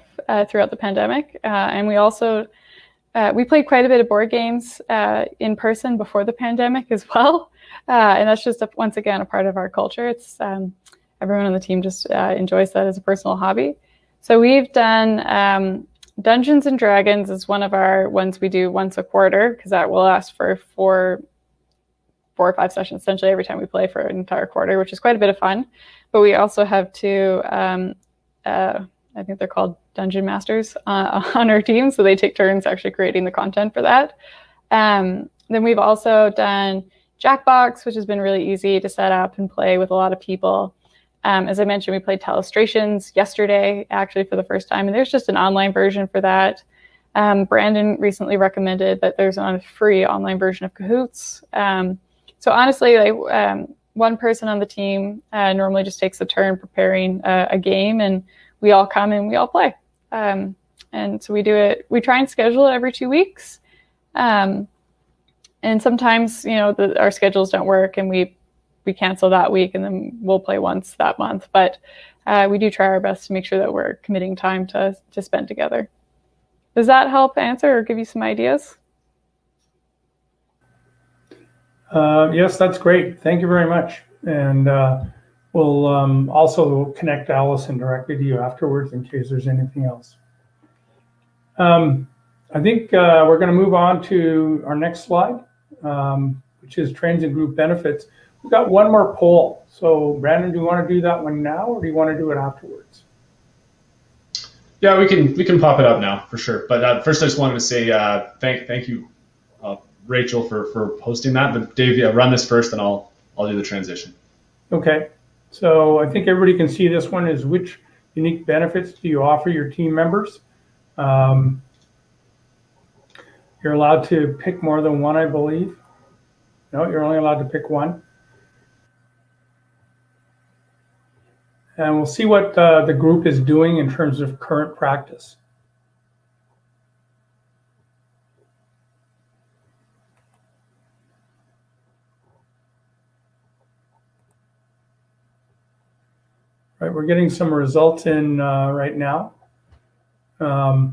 throughout the pandemic. And we also, we played quite a bit of board games in person before the pandemic as well. And that's just, once again, a part of our culture. It's everyone on the team just enjoys that as a personal hobby. So we've done Dungeons and Dragons is one of our ones we do once a quarter, because that will last for four or five sessions, essentially every time we play for an entire quarter, which is quite a bit of fun. But we also have two, I think they're called Dungeon Masters on our team. So they take turns actually creating the content for that. Then we've also done Jackbox, which has been really easy to set up and play with a lot of people. As I mentioned, we played Telestrations yesterday, actually for the first time, and there's just an online version for that. Brandon recently recommended that there's a free online version of Kahoots. So honestly, one person on the team normally just takes a turn preparing a game, and we all come and we all play. And so we do it, we try and schedule it every 2 weeks. And sometimes, our schedules don't work and we cancel that week and then we'll play once that month. But we do try our best to make sure that we're committing time to spend together. Does that help answer or give you some ideas? Yes, that's great. Thank you very much. And we'll also connect Allison directly to you afterwards in case there's anything else. I think we're going to move on to our next slide, which is trends in group benefits. We've got one more poll. So Brandon, do you want to do that one now, or do you want to do it afterwards? Yeah, we can pop it up now for sure. But first, I just wanted to say thank you, Rachel, for hosting that. But Dave, yeah, run this first, and I'll do the transition. Okay. So I think everybody can see this one is which unique benefits do you offer your team members? You're allowed to pick more than one, I believe. No, you're only allowed to pick one. And we'll see what the group is doing in terms of current practice. Right, we're getting some results in right now. I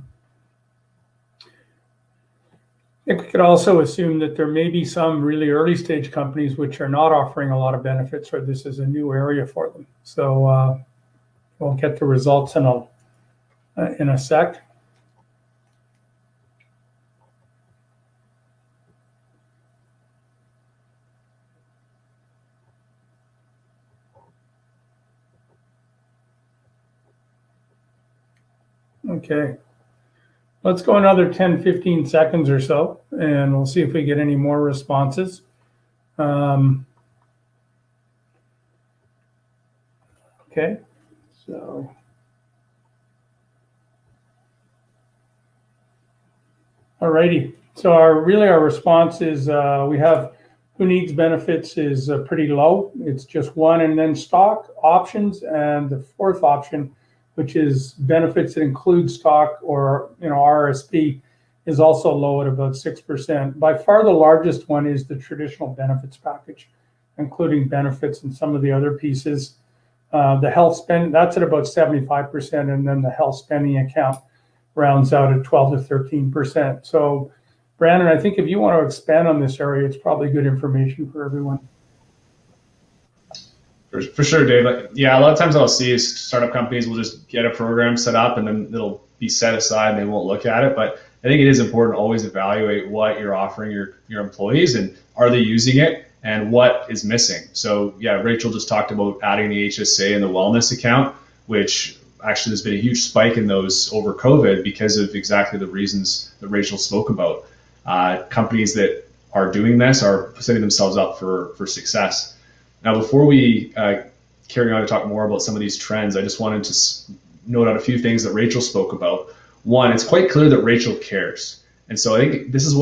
think we could also assume that there may be some really early stage companies which are not offering a lot of benefits, or this is a new area for them. So we'll get the results in a sec. Okay. Let's go another 10, 15 seconds or so, and we'll see if we get any more responses. Okay, so. Alrighty, so our response is we have who needs benefits is pretty low. It's just one, and then stock, options, and the fourth option, which is benefits that include stock or RSP, is also low at about 6%. By far the largest one is the traditional benefits package, including benefits and some of the other pieces. The health spend, that's at about 75%, and then the health spending account rounds out at 12 to 13%. So Brandon, I think if you want to expand on this area, it's probably good information for everyone. For sure, Dave. Yeah, a lot of times I'll see is startup companies will just get a program set up and then it'll be set aside and they won't look at it. But I think it is important to always evaluate what you're offering your employees and are they using it and what is missing. So yeah, Rachel just talked about adding the HSA and the wellness account, which actually there's been a huge spike in those over COVID because of exactly the reasons that Rachel spoke about. Companies that are doing this are setting themselves up for success. Now, before we carry on to talk more about some of these trends, I just wanted to note out a few things that Rachel spoke about. One, it's quite clear that Rachel cares. And so I think this is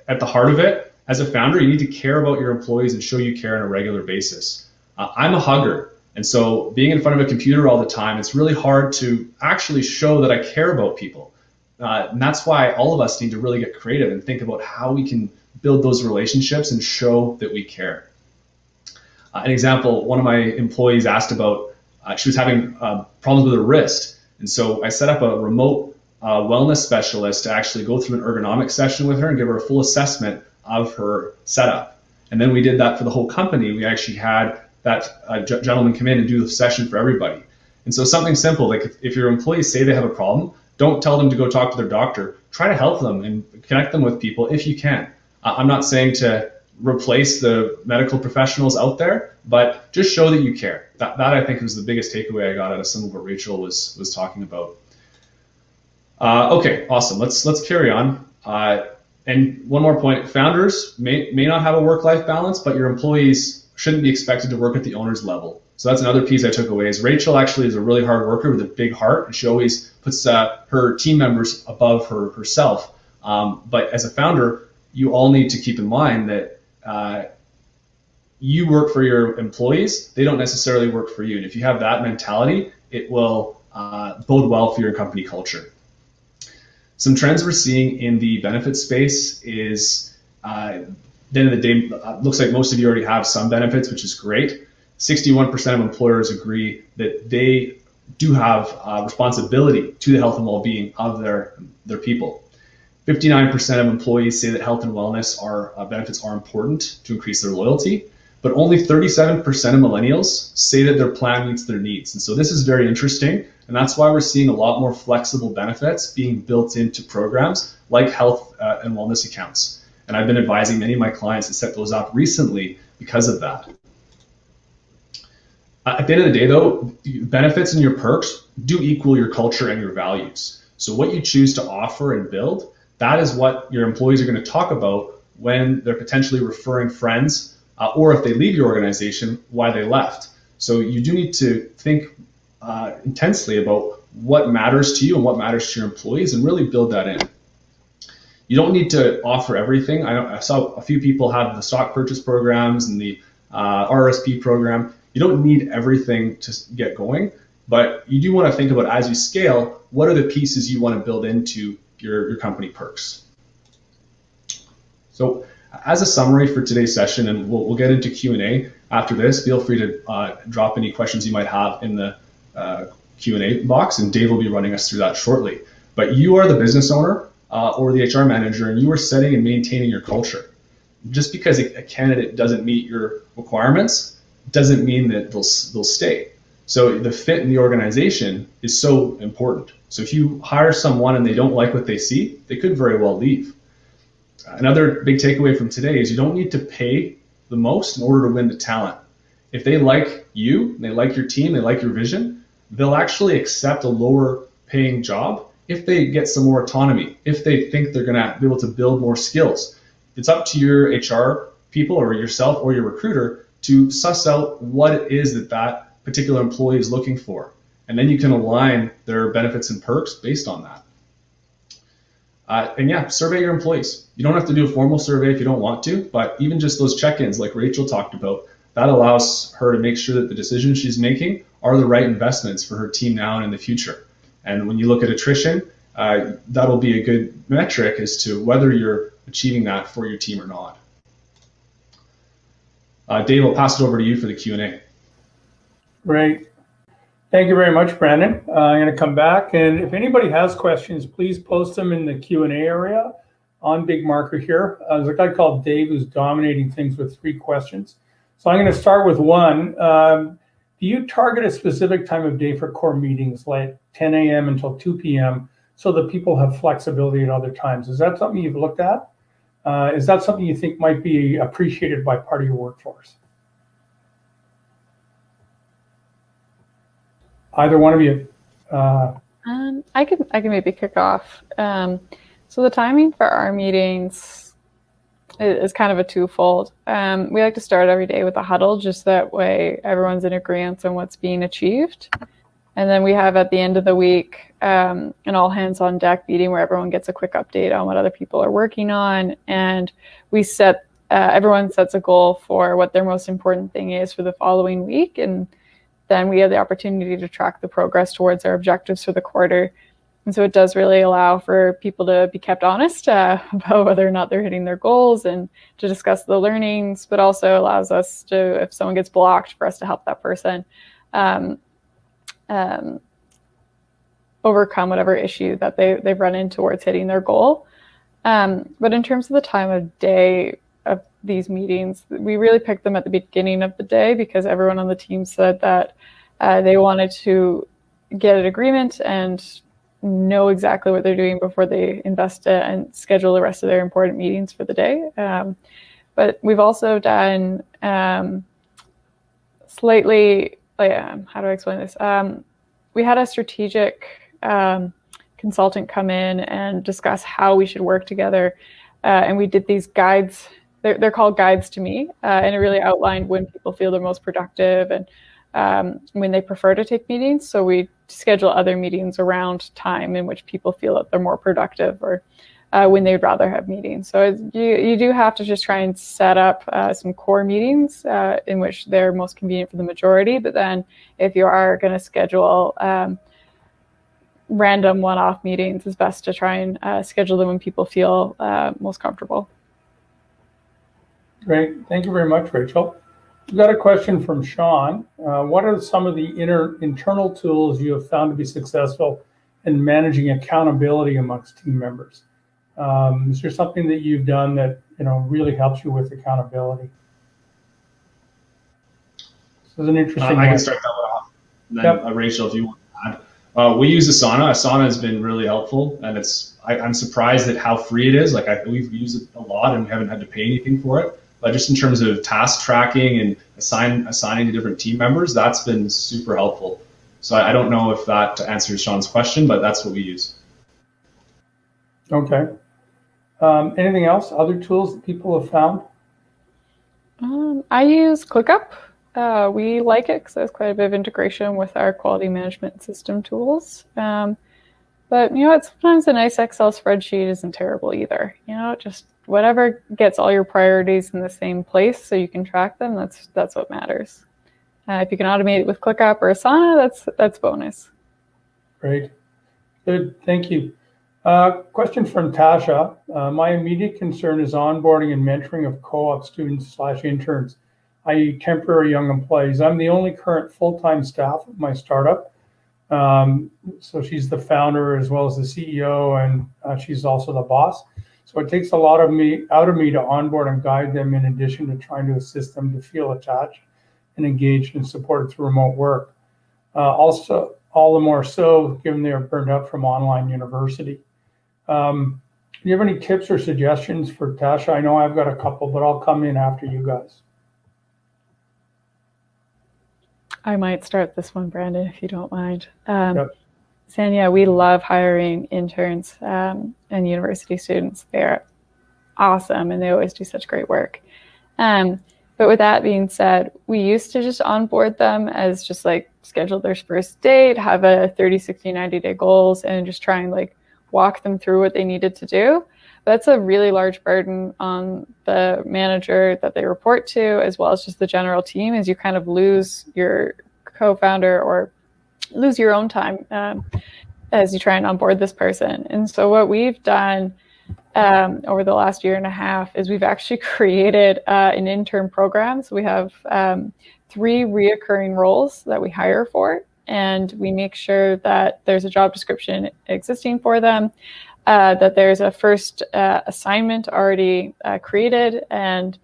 at the heart of it, as a founder, you need to care about your employees and show you care on a regular basis. I'm a hugger. And so being in front of a computer all the time, it's really hard to actually show that I care about people. And that's why all of us need to really get creative and think about how we can build those relationships and show that we care. An example, one of my employees asked about, she was having problems with her wrist. And so I set up a remote wellness specialist to actually go through an ergonomic session with her and give her a full assessment of her setup. And then we did that for the whole company. We actually had that gentleman come in and do the session for everybody. And so something simple, like if your employees say they have a problem, don't tell them to go talk to their doctor. Try to help them and connect them with people if you can. I'm not saying to replace the medical professionals out there, but just show that you care. That I think was the biggest takeaway I got out of some of what Rachel was talking about. Okay, awesome. Let's carry on. And one more point: founders may not have a work-life balance, but your employees shouldn't be expected to work at the owner's level. So that's another piece I took away. Is Rachel actually is a really hard worker with a big heart, and she always puts her team members above herself. But as a founder, you all need to keep in mind that you work for your employees, they don't necessarily work for you. And if you have that mentality, it will bode well for your company culture. Some trends we're seeing in the benefits space is, at the end of the day, looks like most of you already have some benefits, which is great. 61% of employers agree that they do have responsibility to the health and well-being of their people. 59% of employees say that health and wellness benefits are important to increase their loyalty, but but only 37% of millennials say that their plan meets their needs. And so this is very interesting, and that's why we're seeing a lot more flexible benefits being built into programs like health and wellness accounts. And I've been advising many of my clients to set those up recently because of that. At the end of the day, though, benefits and your perks do equal your culture and your values. So what you choose to offer and build, that is what your employees are going to talk about when they're potentially referring friends, or if they leave your organization, why they left. So you do need to think intensely about what matters to you and what matters to your employees, and really build that in. You don't need to offer everything. I saw a few people have the stock purchase programs and the RSP program. You don't need everything to get going, but you do want to think about, as you scale, what are the pieces you want to build into your company perks. So as a summary for today's session, and we'll get into Q&A after this, feel free to drop any questions you might have in the Q&A box, and Dave will be running us through that shortly. But you are the business owner or the HR manager, and you are setting and maintaining your culture. Just because a candidate doesn't meet your requirements doesn't mean that they'll stay. So the fit in the organization is so important. So if you hire someone and they don't like what they see, they could very well leave. Another big takeaway from today is you don't need to pay the most in order to win the talent. If they like you, and they like your team, they like your vision, they'll actually accept a lower paying job if they get some more autonomy, if they think they're going to be able to build more skills. It's up to your HR people or yourself or your recruiter to suss out what it is that particular employee is looking for. And then you can align their benefits and perks based on that. And yeah, survey your employees. You don't have to do a formal survey if you don't want to, but even just those check-ins like Rachel talked about, that allows her to make sure that the decisions she's making are the right investments for her team now and in the future. And when you look at attrition, that'll be a good metric as to whether you're achieving that for your team or not. Dave, I'll pass it over to you for the Q&A. Great. Thank you very much, Brandon. I'm going to come back, and if anybody has questions, please post them in the Q&A area on Big Marker here. There's a guy called Dave who's dominating things with 3 questions. So I'm going to start with one. Do you target a specific time of day for core meetings, like 10 a.m. until 2 p.m., so that people have flexibility at other times? Is that something you've looked at? Is that something you think might be appreciated by part of your workforce? Either one of you. I can maybe kick off. So the timing for our meetings is kind of a twofold. We like to start every day with a huddle, just that way everyone's in agreement on what's being achieved. And then we have at the end of the week an all hands on deck meeting where everyone gets a quick update on what other people are working on. And we everyone sets a goal for what their most important thing is for the following week. And then we have the opportunity to track the progress towards our objectives for the quarter. And so it does really allow for people to be kept honest about whether or not they're hitting their goals, and to discuss the learnings, but also allows us to, if someone gets blocked, for us to help that person overcome whatever issue that they've run into towards hitting their goal. But in terms of the time of day of these meetings, we really picked them at the beginning of the day because everyone on the team said that they wanted to get an agreement and know exactly what they're doing before they invest it and schedule the rest of their important meetings for the day. But we've also done slightly, how do I explain this? We had a strategic consultant come in and discuss how we should work together. And we did these guides. They're called guides to me. And it really outlined when people feel they're most productive and when they prefer to take meetings. So we schedule other meetings around time in which people feel that they're more productive, or when they'd rather have meetings. So you do have to just try and set up some core meetings in which they're most convenient for the majority. But then if you are going to schedule random one-off meetings, it's best to try and schedule them when people feel most comfortable. Great. Thank you very much, Rachel. We've got a question from Sean. What are some of the internal tools you have found to be successful in managing accountability amongst team members? Is there something that you've done that really helps you with accountability? So it's an interesting I one. can start that one off. And then Yep. Rachel, if you want to add. We use Asana. Asana has been really helpful, and I'm surprised at how free it is. Like we've used it a lot, and we haven't had to pay anything for it. But just in terms of task tracking and assigning to different team members, that's been super helpful. So I don't know if that answers Sean's question, but that's what we use. Okay. Anything else? Other tools that people have found? I use ClickUp. We like it because there's quite a bit of integration with our quality management system tools. But sometimes a nice Excel spreadsheet isn't terrible either. Just whatever gets all your priorities in the same place so you can track them. That's what matters. If you can automate it with ClickUp or Asana, that's bonus. Great. Good. Thank you. Question from Tasha. My immediate concern is onboarding and mentoring of co-op students/interns, i.e. temporary young employees. I'm the only current full-time staff of my startup. So she's the founder as well as the CEO, and she's also the boss. So it takes a lot of out of me to onboard and guide them, in addition to trying to assist them to feel attached and engaged and supported through remote work. Also, all the more so given they are burned out from online university. Do you have any tips or suggestions for Tasha? I know I've got a couple, but I'll come in after you guys. I might start this one, Brandon, if you don't mind. Yep. Zennea, we love hiring interns and university students. They're awesome, and they always do such great work. But with that being said, we used to just onboard them as just like schedule their first date, have a 30, 60, 90-day goals, and just try and like walk them through what they needed to do. But that's a really large burden on the manager that they report to, as well as just the general team, as you kind of lose your co-founder or lose your own time as you try and onboard this person. And so what we've done over the last year and a half is we've actually created an intern program. So we have 3 reoccurring roles that we hire for, and we make sure that there's a job description existing for them, that there's a first assignment already created, and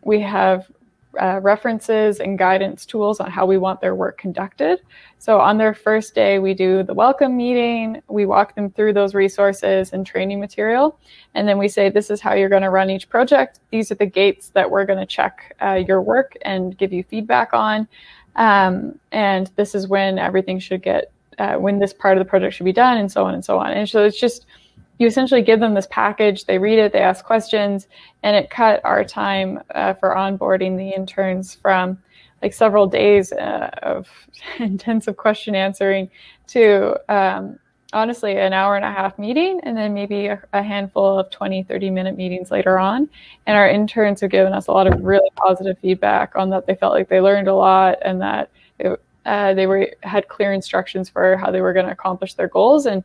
we have references and guidance tools on how we want their work conducted. So on their first day, we do the welcome meeting, we walk them through those resources and training material, and then we say, this is how you're going to run each project. These are the gates that we're going to check your work and give you feedback on. And this is when everything should get, when this part of the project should be done, and so on and so on. And so it's just, you essentially give them this package, they read it, they ask questions, and it cut our time for onboarding the interns from like several days of intensive question answering to honestly an hour and a half meeting, and then maybe a handful of 20, 30-minute meetings later on. And our interns have given us a lot of really positive feedback on that. They felt like they learned a lot, and that they had clear instructions for how they were going to accomplish their goals. And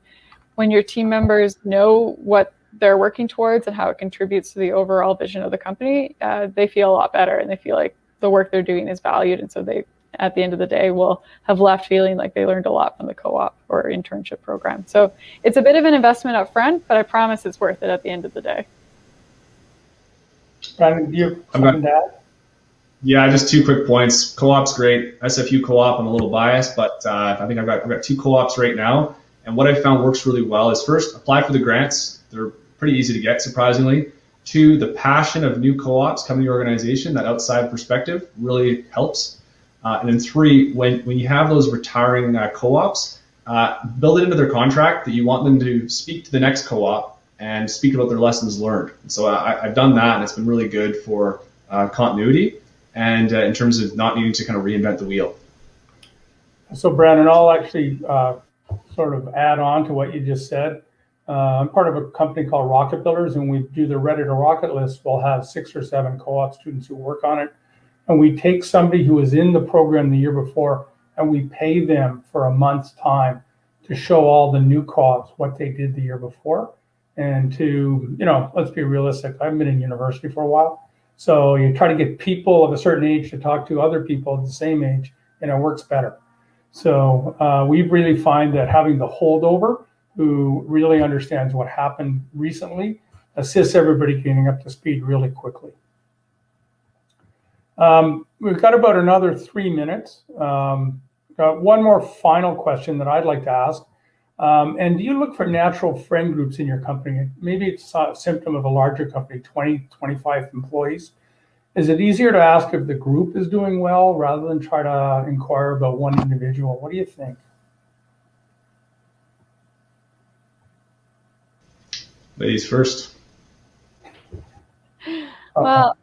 when your team members know what they're working towards and how it contributes to the overall vision of the company, they feel a lot better, and they feel like the work they're doing is valued. And so they, at the end of the day, will have left feeling like they learned a lot from the co-op or internship program. So it's a bit of an investment up front, but I promise it's worth it at the end of the day. Brandon, do you have something to add? Yeah, just 2 quick points. Co-op's great. SFU co-op, I'm a little biased, but I think I've got 2 co-ops right now. And what I found works really well is, first, apply for the grants. They're pretty easy to get, surprisingly. 2, the passion of new co-ops coming to your organization, that outside perspective really helps. And then 3, when you have those retiring co-ops, build it into their contract that you want them to speak to the next co-op and speak about their lessons learned. And so I've done that, and it's been really good for continuity and in terms of not needing to kind of reinvent the wheel. So Brandon, I'll actually sort of add on to what you just said. I'm part of a company called Rocket Builders, and we do the Ready to Rocket list. We'll have 6 or 7 co-op students who work on it. And we take somebody who was in the program the year before, and we pay them for a month's time to show all the new co-ops what they did the year before. And to, let's be realistic, I've been in university for a while. So you try to get people of a certain age to talk to other people of the same age, and it works better. So we really find that having the holdover who really understands what happened recently assists everybody getting up to speed really quickly. we've got about another 3 minutes. Got one more final question that I'd like to ask. And do you look for natural friend groups in your company? Maybe it's a symptom of a larger company, 20, 25 employees. Is it easier to ask if the group is doing well rather than try to inquire about one individual? What do you think? Ladies first. Well,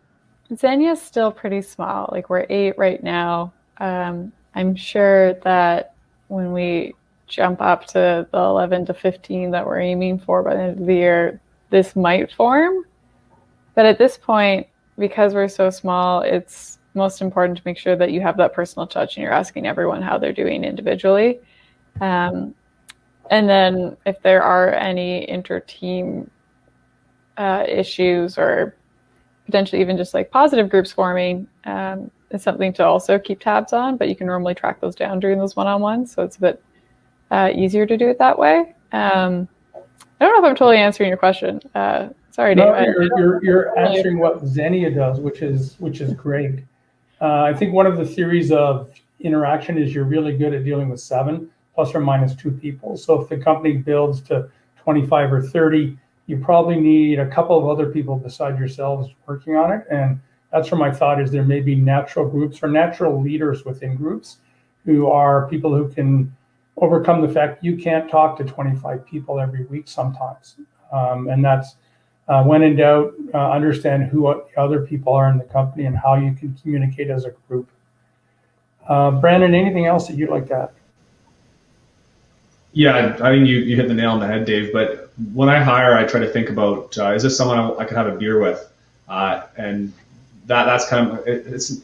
Zennia's still pretty small. Like we're 8 right now. I'm sure that when we jump up to the 11 to 15 that we're aiming for by the end of the year, this might form. But at this point, because we're so small, it's most important to make sure that you have that personal touch and you're asking everyone how they're doing individually. And then if there are any inter-team issues or potentially even just like positive groups forming, it's something to also keep tabs on, but you can normally track those down during those one-on-ones. So it's a bit easier to do it that way. I don't know if I'm totally answering your question. Sorry, Dave. No, you're answering what Zennea does, which is great. I think one of the theories of interaction is you're really good at dealing with 7 plus or minus 2 people. So if the company builds to 25 or 30, you probably need a couple of other people beside yourselves working on it. And that's where my thought is there may be natural groups or natural leaders within groups who are people who can overcome the fact you can't talk to 25 people every week sometimes. And that's when in doubt, understand who other people are in the company and how you can communicate as a group. Brandon, anything else that you'd like to add? Yeah, I think you hit the nail on the head, Dave. But when I hire, I try to think about, is this someone I could have a beer with? And that's kind of, it's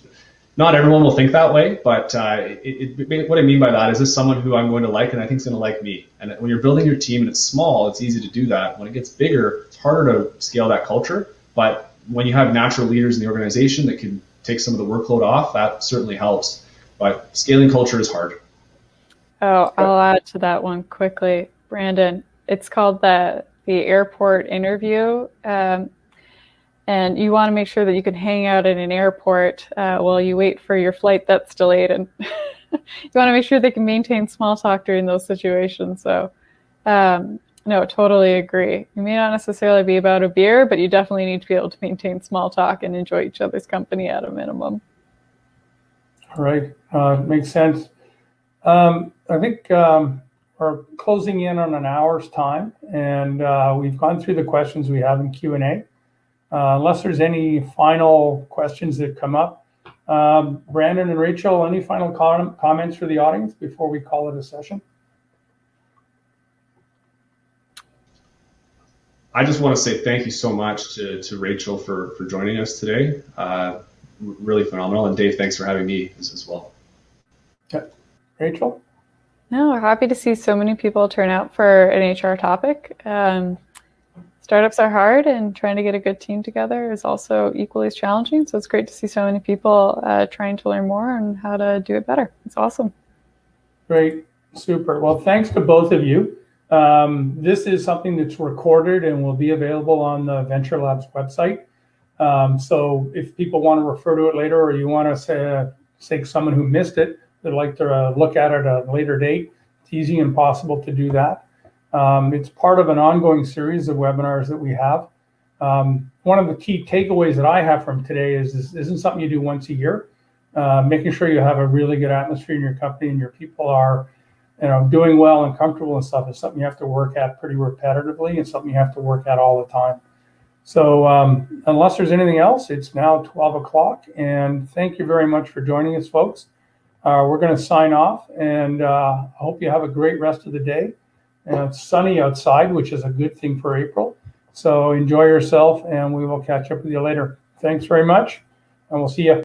not everyone will think that way, but what I mean by that is this someone who I'm going to like and I think is going to like me. And when you're building your team and it's small, it's easy to do that. When it gets bigger, it's harder to scale that culture. But when you have natural leaders in the organization that can take some of the workload off, that certainly helps. But scaling culture is hard. Oh, I'll add to that one quickly, Brandon. It's called the airport interview. And you want to make sure that you can hang out in an airport while you wait for your flight that's delayed. And you want to make sure they can maintain small talk during those situations. So, no, totally agree. You may not necessarily be about a beer, but you definitely need to be able to maintain small talk and enjoy each other's company at a minimum. All right, makes sense. I think we're closing in on an hour's time, and we've gone through the questions we have in Q&A. Unless there's any final questions that come up, Brandon and Rachel, any final comments for the audience before we call it a session? I just want to say thank you so much to Rachel for joining us today. Really phenomenal. And Dave, thanks for having me as well. Okay. Rachel? No, we're happy to see so many people turn out for an HR topic. Startups are hard, and trying to get a good team together is also equally as challenging. So it's great to see so many people trying to learn more on how to do it better. It's awesome. Great. Super. Well, thanks to both of you. This is something that's recorded and will be available on the VentureLabs website. So if people want to refer to it later, or you want to say someone who missed it, they'd like to look at it at a later date, it's easy and possible to do that. It's part of an ongoing series of webinars that we have. One of the key takeaways that I have from today is this isn't something you do once a year. Making sure you have a really good atmosphere in your company and your people are, doing well and comfortable and stuff is something you have to work at pretty repetitively and something you have to work at all the time. So unless there's anything else, it's now 12 o'clock, and thank you very much for joining us, folks. We're going to sign off, and I hope you have a great rest of the day. It's sunny outside, which is a good thing for April. So enjoy yourself, and we will catch up with you later. Thanks very much, and we'll see you.